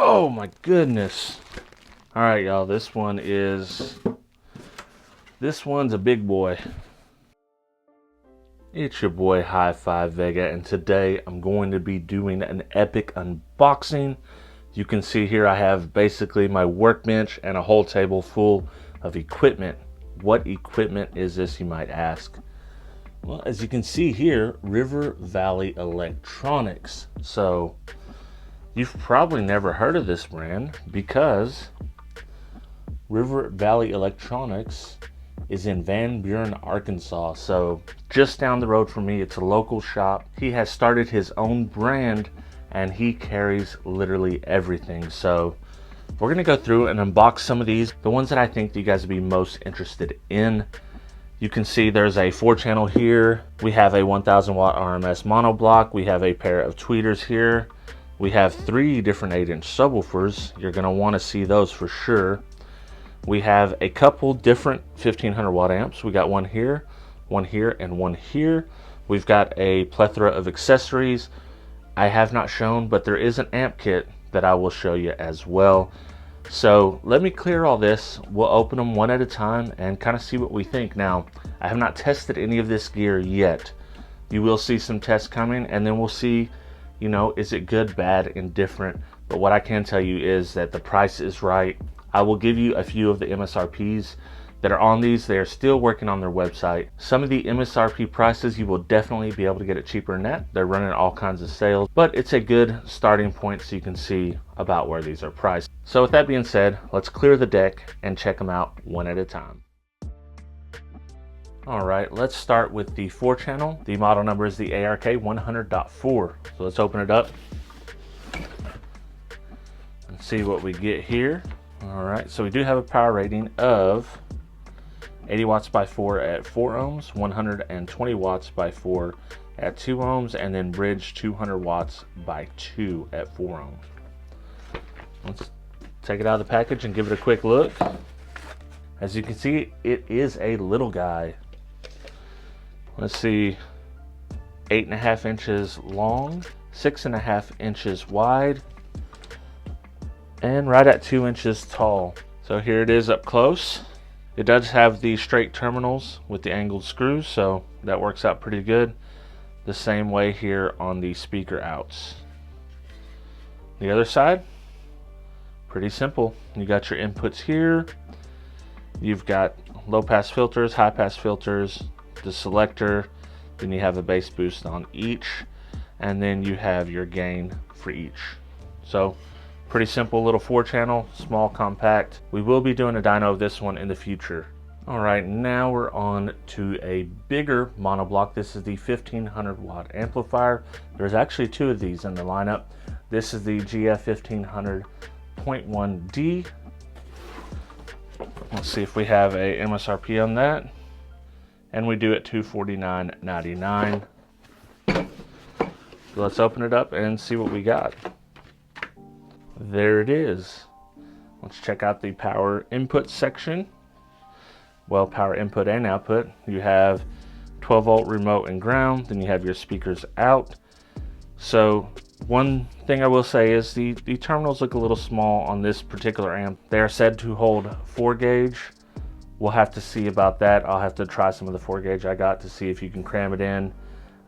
Oh my goodness. All right, y'all, this one's a big boy. It's your boy Hi-Fi Vega, and today I'm going to be doing an epic unboxing. You can see here I have basically my workbench and a whole table full of equipment. What equipment is this, you might ask? Well, as you can see here, River Valley Electronics. So you've probably never heard of this brand because River Valley Electronics is in Van Buren, Arkansas. So just down the road from me, it's a local shop. He has started his own brand and he carries literally everything. So we're gonna go through and unbox some of these, the ones that I think you guys would be most interested in. You can see there's a 4-channel here. We have a 1000 watt RMS monoblock. We have a pair of tweeters here. We have 3 different 8-inch subwoofers. You're gonna wanna see those for sure. We have a couple different 1500 watt amps. We got one here, and one here. We've got a plethora of accessories I have not shown, but there is an amp kit that I will show you as well. So let me clear all this. We'll open them one at a time and kind of see what we think. Now, I have not tested any of this gear yet. You will see some tests coming, and then we'll see, you know, is it good, bad, indifferent? But what I can tell you is that the price is right. I will give you a few of the MSRPs that are on these. They are still working on their website. Some of the MSRP prices you will definitely be able to get it cheaper than that. They're running all kinds of sales, but it's a good starting point so you can see about where these are priced. So with that being said, let's clear the deck and check them out one at a time. All right, let's start with the 4-channel. The model number is the ARK 100.4. So let's open it up and see what we get here. All right, so we do have a power rating of 80 watts by 4 at 4 ohms, 120 watts by 4 at 2 ohms, and then bridge 200 watts by 2 at 4 ohms. Let's take it out of the package and give it a quick look. As you can see, it is a little guy. Let's see, 8.5 inches long, 6.5 inches wide, and right at 2 inches tall. So here it is up close. It does have the straight terminals with the angled screws, so that works out pretty good. The same way here on the speaker outs. The other side, pretty simple. You got your inputs here. You've got low pass filters, high pass filters, the selector, then you have a bass boost on each, and then you have your gain for each. So pretty simple little 4-channel, small, compact. We will be doing a dyno of this one in the future. All right, now we're on to a bigger monoblock. This is the 1500 watt amplifier. There's actually 2 of these in the lineup. This is the GF 1500.1D. Let's see if we have a MSRP on that. And we do at $249.99. So let's open it up and see what we got. There it is. Let's check out the power input section. Well, power input and output. You have 12 volt remote and ground, then you have your speakers out. So one thing I will say is the terminals look a little small on this particular amp. They are said to hold 4 gauge. We'll have to see about that. I'll have to try some of the 4 gauge I got to see if you can cram it in.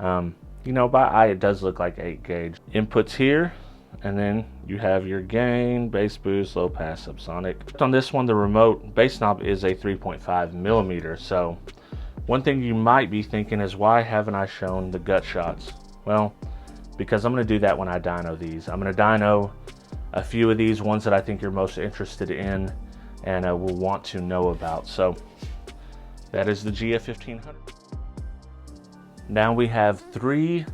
You know, by eye it does look like 8 gauge. Inputs here, and then you have your gain, bass boost, low pass, subsonic. On this one, the remote bass knob is a 3.5 millimeter. So one thing you might be thinking is, why haven't I shown the gut shots? Well, because I'm gonna do that when I dyno these. I'm gonna dyno a few of these ones that I think you're most interested in and will want to know about. So that is the GF 1500. Now we have 3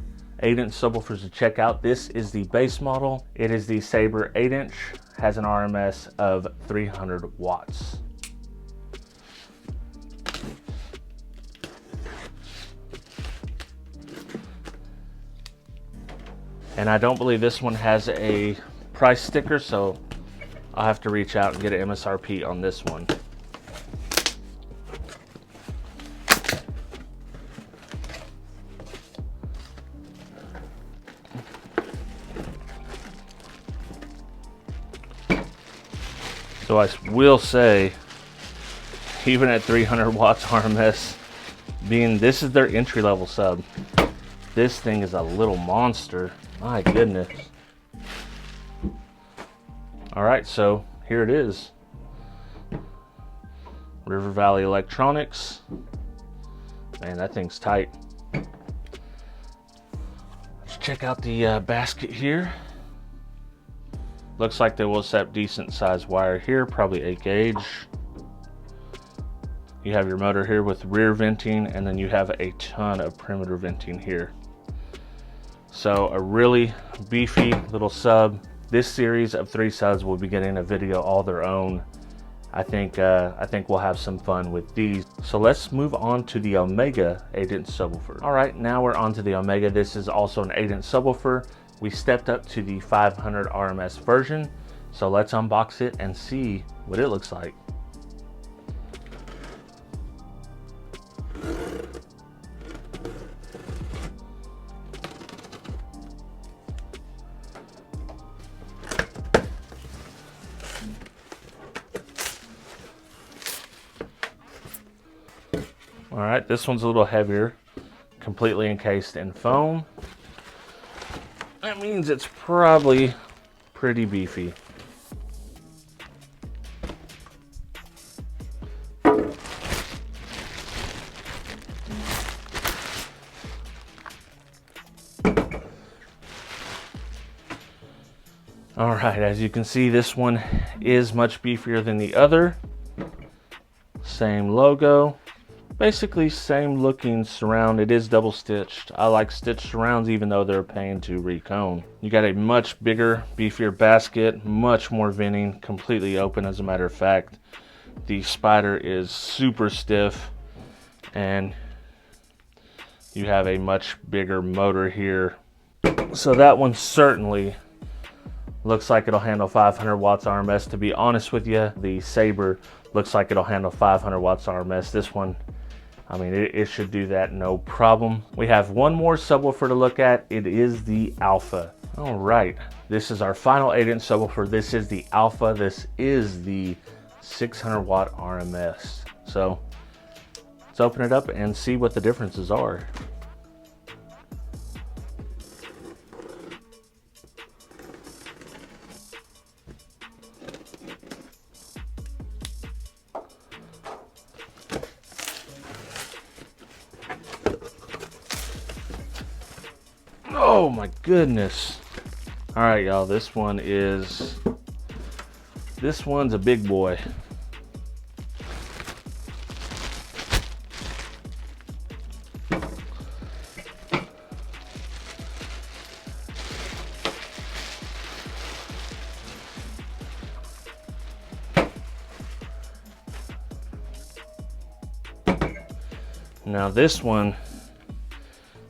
8-inch subwoofers to check out. This is the base model. It is the Sabre 8-inch, has an RMS of 300 watts. And I don't believe this one has a price sticker, so I'll have to reach out and get an MSRP on this one. So I will say, even at 300 watts RMS, being this is their entry level sub, this thing is a little monster. My goodness. All right, so here it is. River Valley Electronics. Man, that thing's tight. Let's check out the basket here. Looks like they will accept decent sized wire here, probably 8 gauge. You have your motor here with rear venting, and then you have a ton of perimeter venting here. So a really beefy little sub. This series of 3 subs will be getting a video all their own. I think we'll have some fun with these. So let's move on to the Omega 8-inch subwoofer. All right, now we're on to the Omega. This is also an 8-inch subwoofer. We stepped up to the 500 RMS version. So let's unbox it and see what it looks like. All right, this one's a little heavier, completely encased in foam. That means it's probably pretty beefy. All right, as you can see, this one is much beefier than the other. Same logo. Basically same looking surround. It is double stitched. I like stitched surrounds even though they're a pain to recone. You got a much bigger, beefier basket, much more venting, completely open as a matter of fact. The spider is super stiff, and you have a much bigger motor here. So that one certainly looks like it'll handle 500 watts RMS. To be honest with you, the Sabre looks like it'll handle 500 watts RMS. This one, I mean, it should do that no problem. We have one more subwoofer to look at. It is the Alpha. All right, this is our final 8-inch subwoofer. This is the Alpha. This is the 600 watt RMS. So let's open it up and see what the differences are. Oh my goodness. All right, y'all, this one's a big boy. Now this one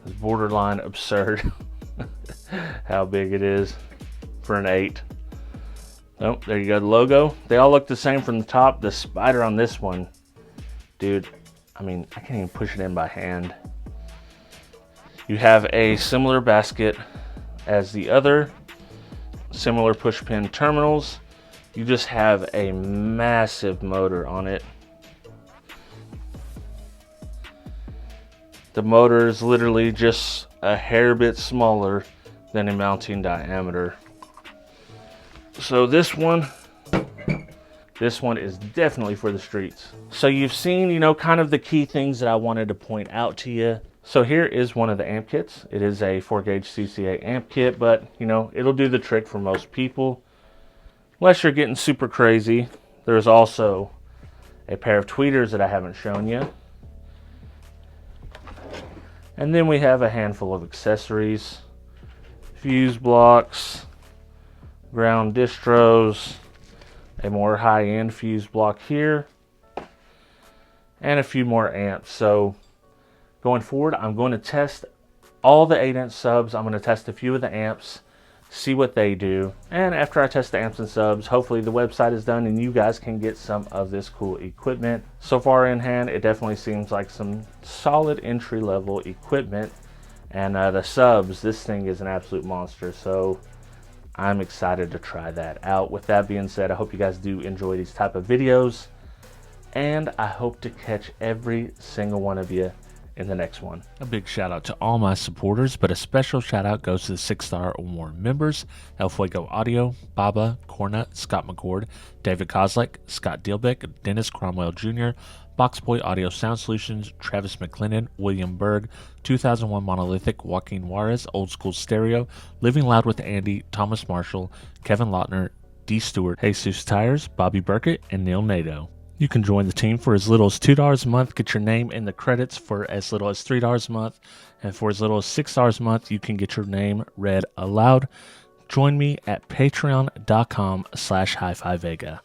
is borderline absurd. How big it is for an 8. Oh, there you go, the logo. They all look the same from the top. The spider on this one, dude, I mean, I can't even push it in by hand. You have a similar basket as the other, similar push pin terminals. You just have a massive motor on it. The motor is literally just a hair bit smaller than a mounting diameter. So this one is definitely for the streets. So you've seen, you know, kind of the key things that I wanted to point out to you. So here is one of the amp kits. It is a 4-gauge CCA amp kit, but you know, it'll do the trick for most people. Unless you're getting super crazy. There's also a pair of tweeters that I haven't shown you. And then we have a handful of accessories. Fuse blocks, ground distros, a more high-end fuse block here, and a few more amps. So going forward, I'm going to test all the 8-inch subs. I'm going to test a few of the amps, see what they do. And after I test the amps and subs, hopefully the website is done and you guys can get some of this cool equipment. So far in hand, it definitely seems like some solid entry-level equipment. And the subs, this thing is an absolute monster. So I'm excited to try that out. With that being said, I hope you guys do enjoy these type of videos, and I hope to catch every single one of you in the next one. A big shout out to all my supporters, but a special shout out goes to the 6-star or more members: El Fuego Audio, Baba, Corna, Scott McCord, David Kozlek, Scott Dielbeck, Dennis Cromwell Jr., Boxboy Audio Sound Solutions, Travis McLennan, William Berg, 2001 Monolithic, Joaquin Juarez, Old School Stereo, Living Loud with Andy, Thomas Marshall, Kevin Lautner, D. Stewart, Jesus Tires, Bobby Burkett, and Neil Nato. You can join the team for as little as $2 a month, get your name in the credits for as little as $3 a month, and for as little as $6 a month, you can get your name read aloud. Join me at patreon.com/hi-fi Vega.